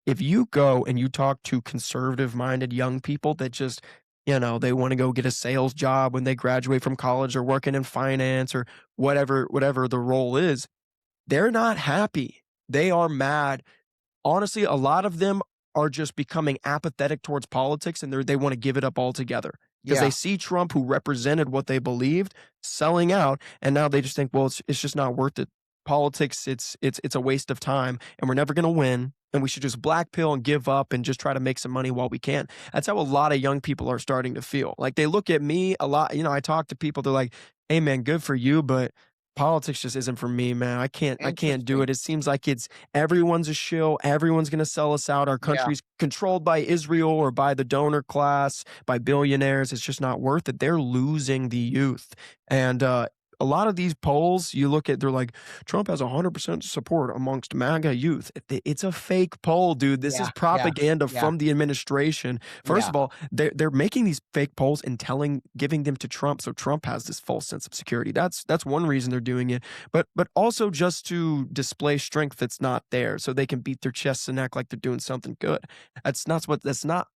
If you go and you talk to conservative minded young people that just, they want to go get a sales job when they graduate from college or working in finance or whatever the role is, they're not happy. They are mad. Honestly, a lot of them are just becoming apathetic towards politics and they want to give it up altogether because they Yeah. see Trump, who represented what they believed, selling out, and now they just think, well, it's just not worth it. Politics, it's a waste of time, and we're never going to win. And we should just black pill and give up and just try to make some money while we can. That's how a lot of young people are starting to feel. Like they look at me a lot. I talk to people. They're like, "Hey, man, good for you, but politics just isn't for me, man. I can't do Interesting. it. It seems like it's everyone's a shill. Everyone's going to sell us out. Our Yeah. country's controlled by Israel or by the donor class, by billionaires. It's just not worth it. They're losing the youth. And a lot of these polls, you look at, they're like, Trump has 100% support amongst MAGA youth. It's a fake poll, dude. This is Yeah. Yeah. propaganda Yeah. from the administration. First Yeah. of all, they're making these fake polls and giving them to Trump, so Trump has this false sense of security. That's one reason they're doing it, but also just to display strength that's not there, so they can beat their chests and act like they're doing something good. That's not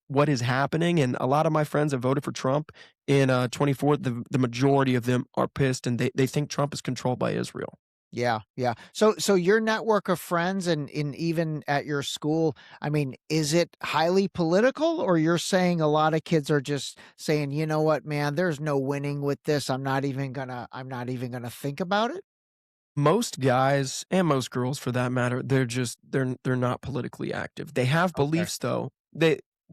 what is happening. And a lot of my friends have voted for Trump in 24. The majority of them are pissed, and they think Trump is controlled by Israel. Yeah, yeah. So your network of friends and in even at your school, I mean, is it highly political, or you're saying a lot of kids are just saying, "You know what, man, there's no winning with this. I'm not even gonna think about it." Most guys and most girls for that matter, they're not politically active. They have Okay. beliefs though.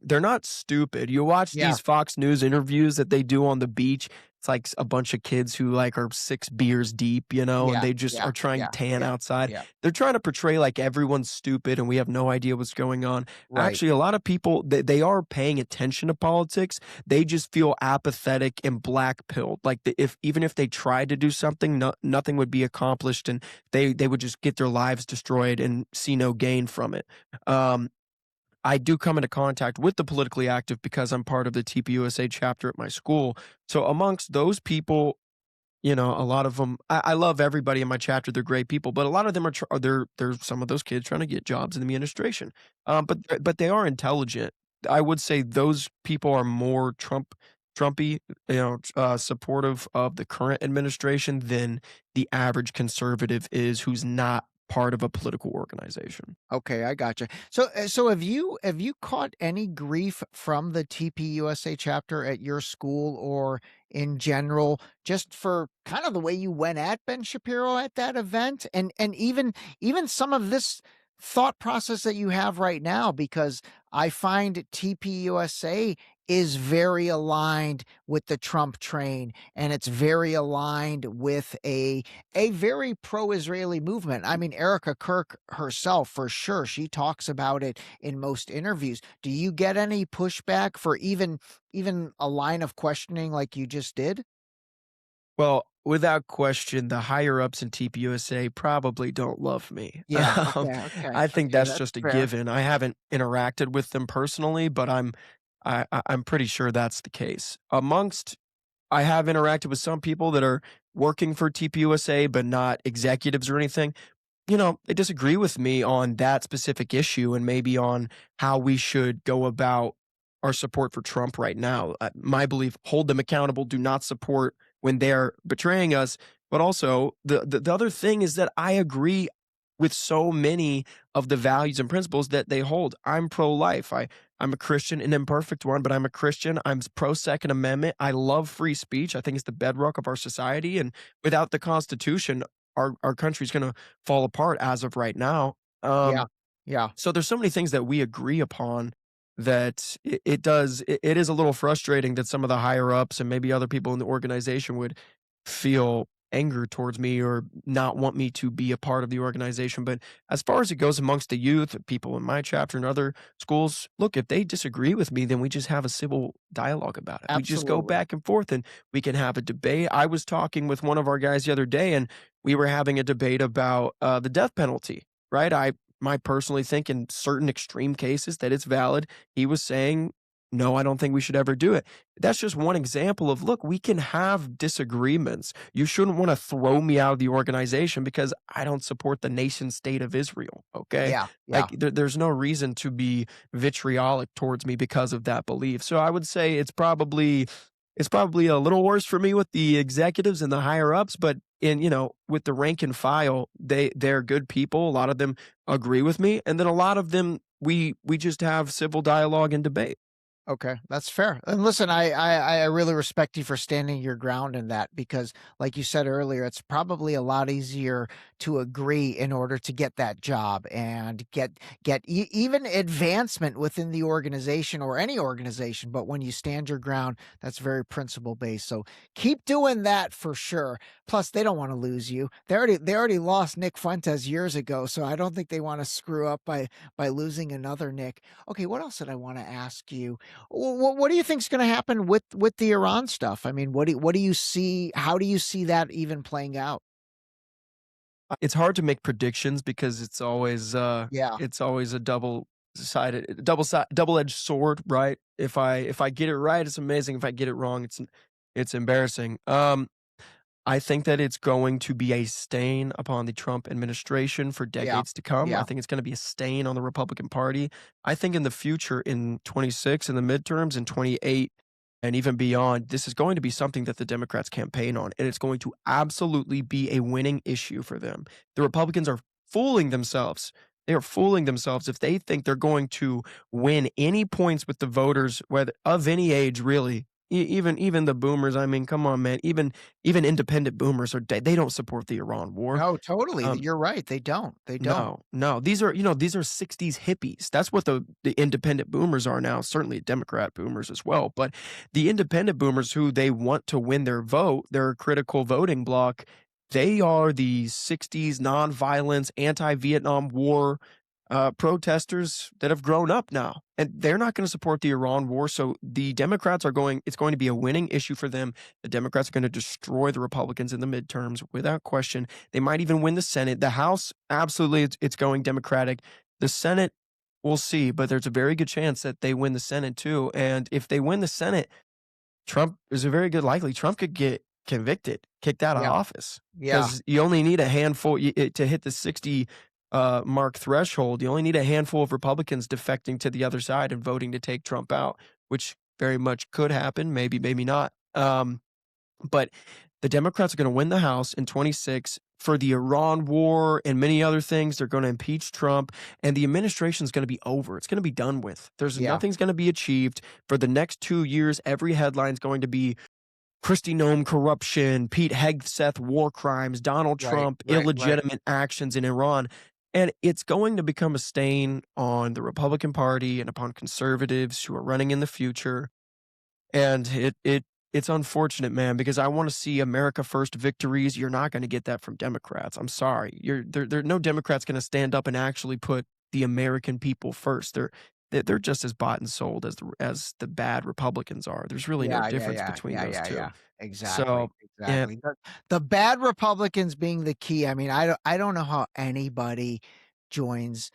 They're not stupid. You watch Yeah. these Fox News interviews that they do on the beach. It's like a bunch of kids who like are 6 beers deep, and Yeah. they just Yeah. are trying to Yeah. tan Yeah. outside. Yeah. They're trying to portray like everyone's stupid and we have no idea what's going on. Right. Actually, a lot of people, they are paying attention to politics. They just feel apathetic and black pilled. Like if even if they tried to do something, nothing would be accomplished, and they would just get their lives destroyed and see no gain from it. Um, I do come into contact with the politically active because I'm part of the TPUSA chapter at my school. So amongst those people, You know, a lot of them. I love everybody in my chapter. They're great people, but a lot of them they're some of those kids trying to get jobs in the administration. But they are intelligent. I would say those people are more Trumpy, supportive of the current administration than the average conservative is, who's not part of a political organization. Okay, I gotcha. So have you caught any grief from the TPUSA chapter at your school or in general, just for kind of the way you went at Ben Shapiro at that event, and even some of this thought process that you have right now? Because I find TPUSA is very aligned with the Trump train, and it's very aligned with a very pro-Israeli movement. I mean, Erica Kirk herself, for sure, she talks about it in most interviews. Do you get any pushback for even a line of questioning like you just did? Well, without question, the higher ups in TPUSA probably don't love me. Yeah. Um, I think Okay. that's That's just a fair. given. I haven't interacted with them personally, but I'm pretty sure that's the case. I have interacted with some people that are working for TPUSA, but not executives or anything. They disagree with me on that specific issue and maybe on how we should go about our support for Trump right now. My belief: hold them accountable, do not support when they're betraying us. But also, the other thing is that I agree with so many of the values and principles that they hold. I'm pro life. I'm a Christian, an imperfect one, but I'm a Christian. I'm pro Second Amendment. I love free speech. I think it's the bedrock of our society. And without the Constitution, our country's going to fall apart as of right now. Yeah. Um, Yeah. so there's so many things that we agree upon that it is a little frustrating that some of the higher ups and maybe other people in the organization would feel anger towards me or not want me to be a part of the organization. But as far as it goes amongst the youth, people in my chapter and other schools, look, if they disagree with me, then we just have a civil dialogue about it. We just go Absolutely. back and forth and we can have a debate. I was talking with one of our guys the other day, and we were having a debate about the death penalty, right? I might personally think in certain extreme cases that it's valid. He was saying, no, I don't think we should ever do it. That's just one example of, look, we can have disagreements. You shouldn't want to throw me out of the organization because I don't support the nation state of Israel. Okay. Yeah. Yeah. Like there's no reason to be vitriolic towards me because of that belief. So I would say it's probably a little worse for me with the executives and the higher ups, but with the rank and file, they're good people. A lot of them agree with me, and then a lot of them we just have civil dialogue and debate. Okay, that's fair. And listen, I really respect you for standing your ground in that, because, like you said earlier, it's probably a lot easier to agree in order to get that job and get even advancement within the organization or any organization. But when you stand your ground, that's very principle based. So keep doing that for sure. Plus, they don't want to lose you. They already lost Nick Fuentes years ago, so I don't think they want to screw up by losing another Nick. Okay, what else did I want to ask you? What do you think's going to happen with the Iran stuff? I mean, what do you see? How do you see that even playing out? It's hard to make predictions because Yeah. it's always a double-edged sword, right? If I get it right, it's amazing. If I get it wrong, it's embarrassing. I think that it's going to be a stain upon the Trump administration for Yeah. decades to come. I Yeah. think it's going to be a stain on the Republican Party. I think in the future, in 26, in the midterms, in 28, and even beyond, this is going to be something that the Democrats campaign on, and it's going to absolutely be a winning issue for them. The Republicans are fooling themselves. They are fooling themselves if they think they're going to win any points with the voters, whether of any age, really. Even the boomers. I mean, come on, man. Even independent boomers they don't support the Iran war. No, totally. Um, You're right. They don't. They don't. no, no. These are 60s hippies. That's what the independent boomers are now. Certainly Democrat boomers as well. But the independent boomers who they want to win their vote, their critical voting bloc, they are the 60s nonviolence, anti-Vietnam War protesters that have grown up now. And they're not going to support the Iran war. So the Democrats it's going to be a winning issue for them. The Democrats are going to destroy the Republicans in the midterms without question. They might even win the Senate. The House, absolutely, it's going Democratic. The Senate, we'll see, but there's a very good chance that they win the Senate too. And if they win the Senate, Trump is a very good likely. Trump could get convicted, kicked out of Yeah. office, Yeah. because you only need a handful to hit the 60 mark threshold. You only need a handful of Republicans defecting to the other side and voting to take Trump out, which very much could happen, maybe, maybe not. But the Democrats are going to win the House in 26 for the Iran war and many other things. They're going to impeach Trump, and the administration is going to be over. It's going to be done with. There's Yeah. nothing's going to be achieved for the next 2 years. Every headline is going to be Kristi Noem corruption, Pete Hegseth war crimes, Donald Trump Right. illegitimate actions in Iran. And it's going to become a stain on the Republican Party and upon conservatives who are running in the future. And it's unfortunate, man, because I want to see America first victories. You're not going to get that from Democrats. I'm sorry. There no Democrats going to stand up and actually put the American people first. They're just as bought and sold as the bad Republicans are. There's really no difference between those two. Exactly. So, yeah, Exactly. The bad Republicans being the key. I mean, I don't know how anybody joins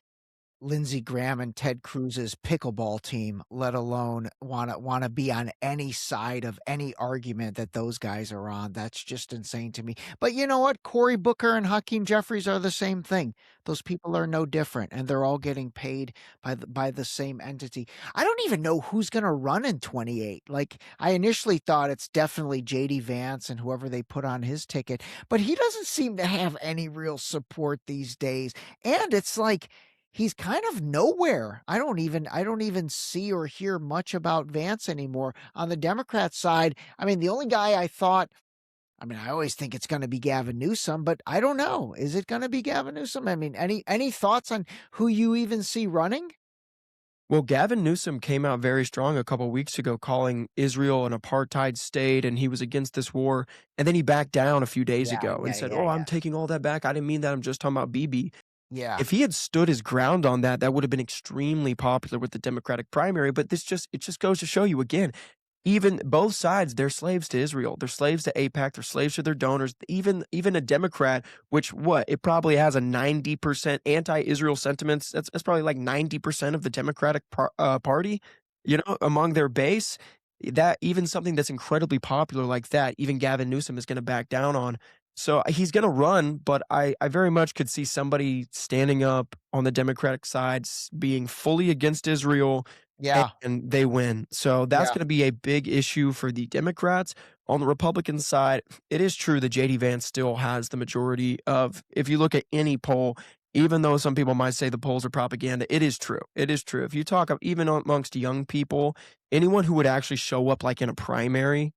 Lindsey Graham and Ted Cruz's pickleball team, let alone wanna be on any side of any argument that those guys are on. That's just insane to me. But you know what? Cory Booker and Hakeem Jeffries are the same thing. Those people are no different, and they're all getting paid by the same entity. I don't even know who's gonna run in 28. Like, I initially thought it's definitely JD Vance and whoever they put on his ticket, but he doesn't seem to have any real support these days. And it's like he's kind of nowhere. I don't even see or hear much about Vance anymore. On the Democrat side, I mean, the only guy I always think it's going to be Gavin Newsom, but I don't know. Is it going to be Gavin Newsom? I mean, any thoughts on who you even see running? well, Gavin Newsom came out very strong a couple weeks ago, calling Israel an apartheid state, and he was against this war. And then he backed down a few days ago and said, "Oh, I'm taking all that back. I didn't mean that. I'm just talking about Bibi." Yeah. If he had stood his ground on that, that would have been extremely popular with the Democratic primary. But it just goes to show you again, even both sides, they're slaves to Israel. They're slaves to AIPAC. They're slaves to their donors. Even a Democrat, which it probably has a 90% anti-Israel sentiments. That's probably like 90% of the Democratic Party, among their base. That even something that's incredibly popular like that, even Gavin Newsom is going to back down on. So he's going to run, but I very much could see somebody standing up on the Democratic side, being fully against Israel, Yeah. and they win. So that's Yeah. going to be a big issue for the Democrats. On the Republican side, it is true that JD Vance still has the majority of, if you look at any poll, even though some people might say the polls are propaganda, it is true. It is true. If you talk even amongst young people, anyone who would actually show up like in a primary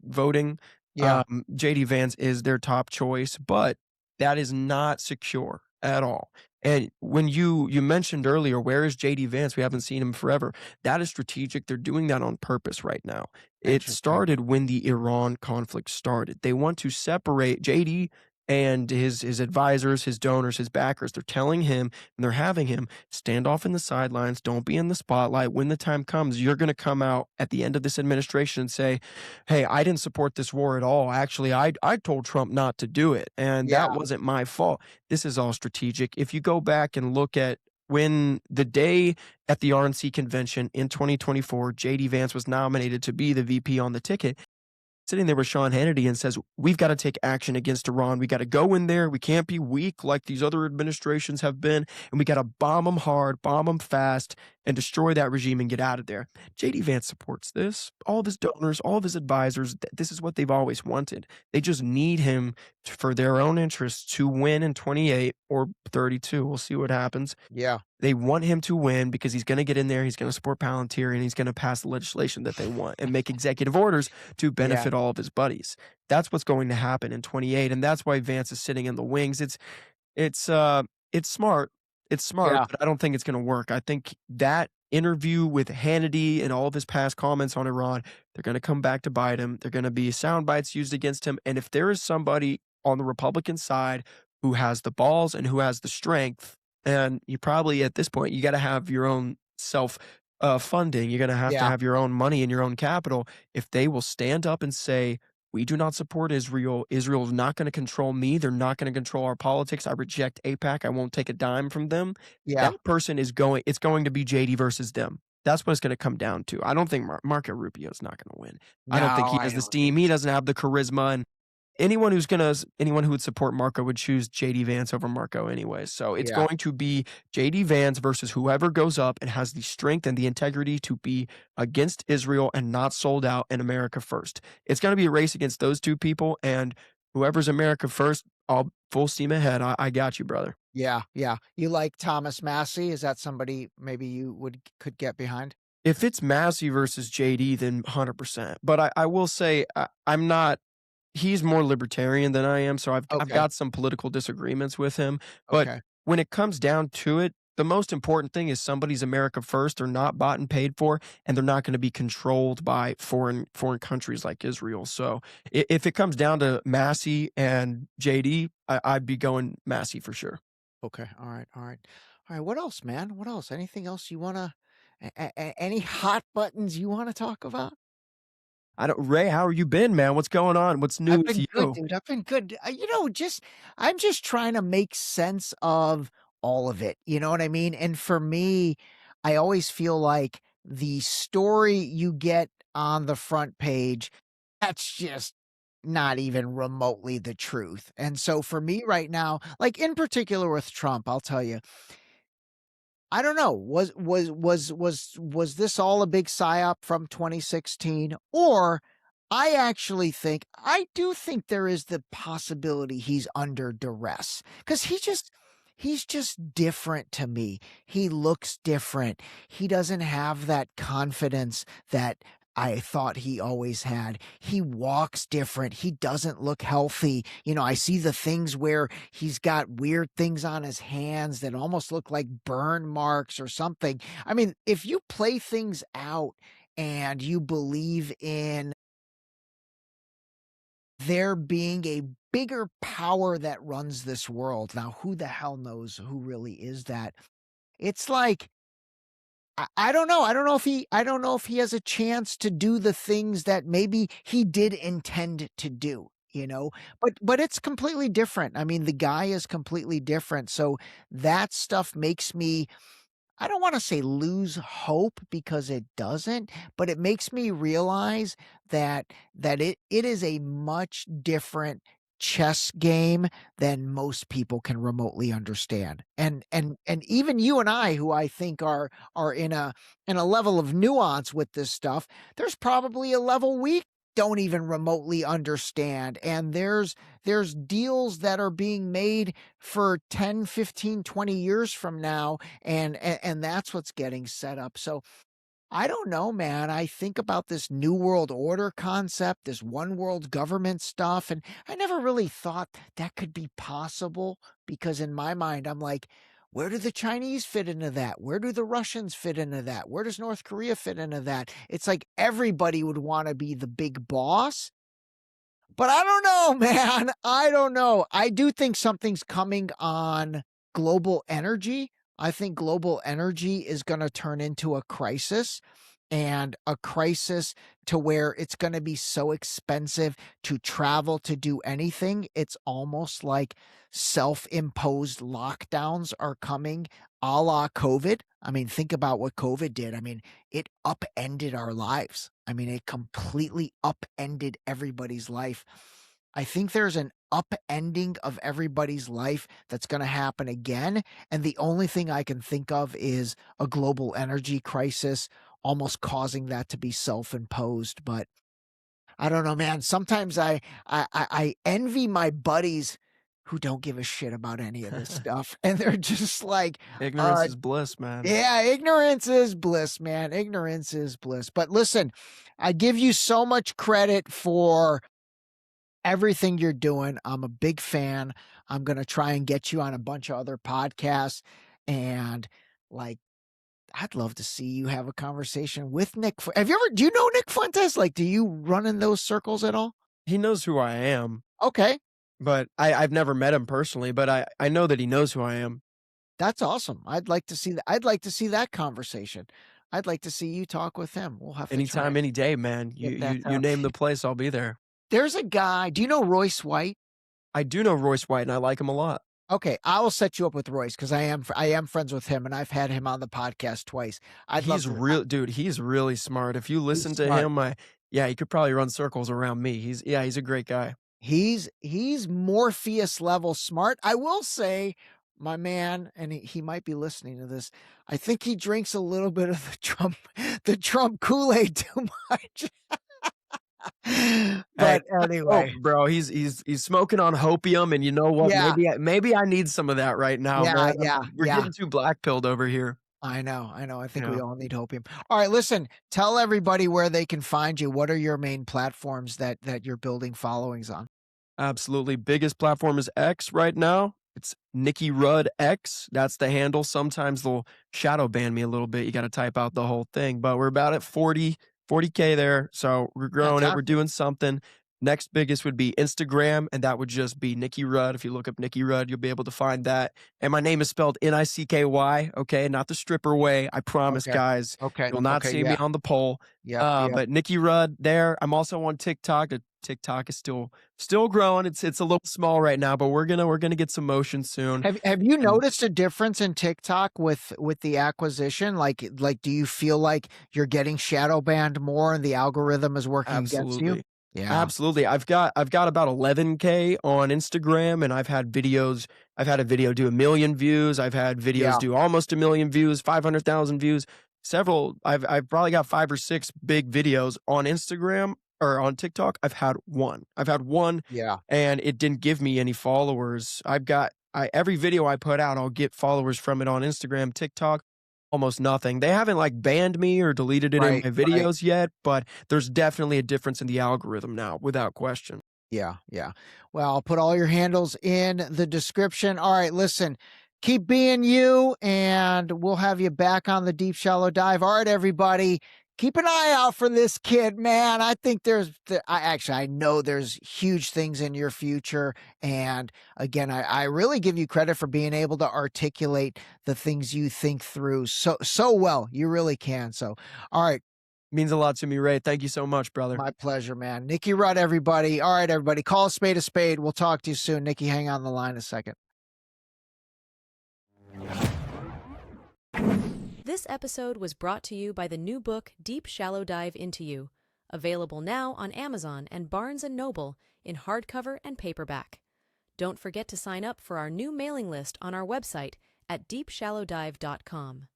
voting, Yeah. JD Vance is their top choice, but that is not secure at all. And when you mentioned earlier, where is JD Vance? We haven't seen him forever. That is strategic. They're doing that on purpose right now. It Interesting. started when the Iran conflict started. They want to separate JD and his advisors, his donors, his backers. They're telling him and they're having him stand off in the sidelines. Don't be in the spotlight. When the time comes, you're going to come out at the end of this administration and say, "Hey, I didn't support this war at all. Actually, I told Trump not to do it, and that wasn't my fault." This is all strategic. If you go back and look at when the day at the RNC convention in 2024, JD Vance was nominated to be the VP on the ticket, sitting there with Sean Hannity and says, "We've got to take action against Iran. We got to go in there. We can't be weak like these other administrations have been. And we got to bomb them hard, bomb them fast, and destroy that regime and get out of there." JD Vance supports this. All of his donors, all of his advisors, this is what they've always wanted. They just need him for their own interests to win in 28 or 32. We'll see what happens. Yeah. They want him to win because he's going to get in there, he's going to support Palantir, and he's going to pass the legislation that they want and make executive orders to benefit all of his buddies. That's what's going to happen in 28, and that's why Vance is sitting in the wings. It's smart. It's smart, Yeah. but I don't think it's going to work. I think that interview with Hannity and all of his past comments on Iran, they're going to come back to bite him. They're going to be sound bites used against him, and if there is somebody on the Republican side who has the balls and who has the strength, and you probably at this point, you got to have your own self funding. You're going to have your own money and your own capital. If they will stand up and say, "We do not support Israel. Israel is not going to control me. They're not going to control our politics. I reject AIPAC. I won't take a dime from them." Yeah. That person it's going to be JD versus them. That's what it's going to come down to. I don't think Marco Rubio is not going to win. I No, don't think he I has the don't think steam. He doesn't have the charisma, and anyone who would support Marco would choose JD Vance over Marco anyway. So it's yeah. going to be JD Vance versus whoever goes up and has the strength and the integrity to be against Israel and not sold out in America first. It's going to be a race against those two people, and whoever's America first, I'll full steam ahead. I got you, brother. Yeah, yeah. You like Thomas Massey? Is that somebody maybe you could get behind? If it's Massey versus JD, then 100%. But I will say I'm not. He's more libertarian than I am, so I've Okay. got some political disagreements with him. But Okay. when it comes down to it, the most important thing is somebody's America first. They're not bought and paid for, and they're not going to be controlled by foreign countries like Israel. So if it comes down to Massey and JD, I'd be going Massey for sure. Okay. All right. All right. All right. What else, man? What else? Anything else you wanna any hot buttons you wanna talk about? I don't, Ray, how are you been, man? What's going on? What's new I've with been good, you? dude. I've been good. I'm just trying to make sense of all of it. You know what I mean? And for me, I always feel like the story you get on the front page, that's just not even remotely the truth. And so for me right now, like in particular with Trump, I'll tell you, I don't know. Was this all a big psyop from 2016? Or I do think there is the possibility he's under duress because he's just different to me. He looks different. He doesn't have that confidence that I thought he always had. He walks different. He doesn't look healthy. You know, I see the things where he's got weird things on his hands that almost look like burn marks or something. I mean, if you play things out and you believe in there being a bigger power that runs this world, now who the hell knows who really is that? It's like I don't know. I don't know if he has a chance to do the things that maybe he did intend to do, you know? But it's completely different. I mean, the guy is completely different. So that stuff makes me I don't want to say lose hope because it doesn't, but it makes me realize that it is a much different chess game than most people can remotely understand. And even you and I, who I think are in a level of nuance with this stuff, there's probably a level we don't even remotely understand. And there's deals that are being made for 10, 15, 20 years from now and that's what's getting set up. So I don't know, man. I think about this new world order concept, this one world government stuff, and I never really thought that could be possible because in my mind, I'm like, where do the Chinese fit into that? Where do the Russians fit into that? Where does North Korea fit into that? It's like everybody would want to be the big boss. But I don't know, man. I don't know. I do think something's coming on global energy. I think global energy is going to turn into a crisis and a crisis to where it's going to be so expensive to travel to do anything. It's almost like self-imposed lockdowns are coming a la COVID. I mean, think about what COVID did. I mean, it upended our lives. I mean, it completely upended everybody's life. I think there's an upending of everybody's life that's going to happen again. And the only thing I can think of is a global energy crisis almost causing that to be self-imposed. But I don't know, man. Sometimes I envy my buddies who don't give a shit about any of this stuff. And they're just like, Ignorance is bliss, man. yeah, ignorance is bliss, man. Ignorance is bliss. But listen, I give you so much credit for everything you're doing. I'm a big fan. I'm going to try and get you on a bunch of other podcasts. And like, I'd love to see you have a conversation with Nick. Have you ever, do you know Nick Fuentes? Like, do you run in those circles at all? He knows who I am, Okay. but I've never met him personally, but I know that he knows who I am. That's awesome. I'd like to see that. I'd like to see that conversation. I'd like to see you talk with him. We'll have to try Anytime, any day, man. get that You out. name the place, I'll be there. There's a guy. Do you know Royce White? I do know Royce White, and I like him a lot. Okay, I will set you up with Royce because I am friends with him and I've had him on the podcast twice. I'd love He's to. real, dude. He's really smart. If you He's listen to smart. him, yeah, he could probably run circles around me. He's a great guy. He's Morpheus level smart. I will say, my man, and he might be listening to this. I think he drinks a little bit of the Trump Kool-Aid too much. Hey, But let's hope, anyway, bro. He's smoking on hopium, and you know what? yeah, Maybe I need some of that right now, yeah, man. yeah, We're yeah. getting too black pilled over here. I know, I know. I think we Yeah. all need hopium. All right, listen. Tell everybody where they can find you. What are your main platforms that you're building followings on? Absolutely. Biggest platform is X right now. It's Nicky Rudd X. That's the handle. Sometimes they'll shadow ban me a little bit. You got to type out the whole thing, but we're about at 40K there. So we're growing it. We're Fantastic. doing something. Next biggest would be Instagram, and that would just be Nicky Rudd. If you look up Nicky Rudd, you'll be able to find that. And my name is spelled Nicky, okay? Not the stripper way. I promise, Okay. guys. Okay. You'll not Okay. see me Yeah. on the pole. Yep. Yep. But Nicky Rudd there. I'm also on TikTok. TikTok is still growing. It's a little small right now, but we're gonna get some motion soon. Have you And noticed a difference in TikTok with the acquisition? Like, do you feel like you're getting shadow banned more and the algorithm is working against you? absolutely. Yeah. Absolutely. I've got about 11K on Instagram, and I've had a video do 1 million views. I've had videos Yeah. do almost 1 million views, 500,000 views. I've probably got 5 or 6 big videos on Instagram or on TikTok. I've had one Yeah. and it didn't give me any followers. Every video I put out, I'll get followers from it on Instagram, TikTok. Almost nothing. They haven't like banned me or deleted it in Right. my Right. videos yet, but there's definitely a difference in the algorithm now, without question. Yeah, yeah. Well, I'll put all your handles in the description. All right, listen, keep being you, and we'll have you back on the Deep Shallow Dive. All right, everybody, keep an eye out for this kid, man. I think I know there's huge things in your future. And again, I really give you credit for being able to articulate the things you think through so well. You really can. So, all right. Means a lot to me, Ray. Thank you so much, brother. My pleasure, man. Nicky Rudd, everybody. All right, everybody. Call a spade a spade. We'll talk to you soon. Nicky, hang on the line a second. This episode was brought to you by the new book, Deep Shallow Dive Into You, available now on Amazon and Barnes & Noble in hardcover and paperback. Don't forget to sign up for our new mailing list on our website at deepshallowdive.com.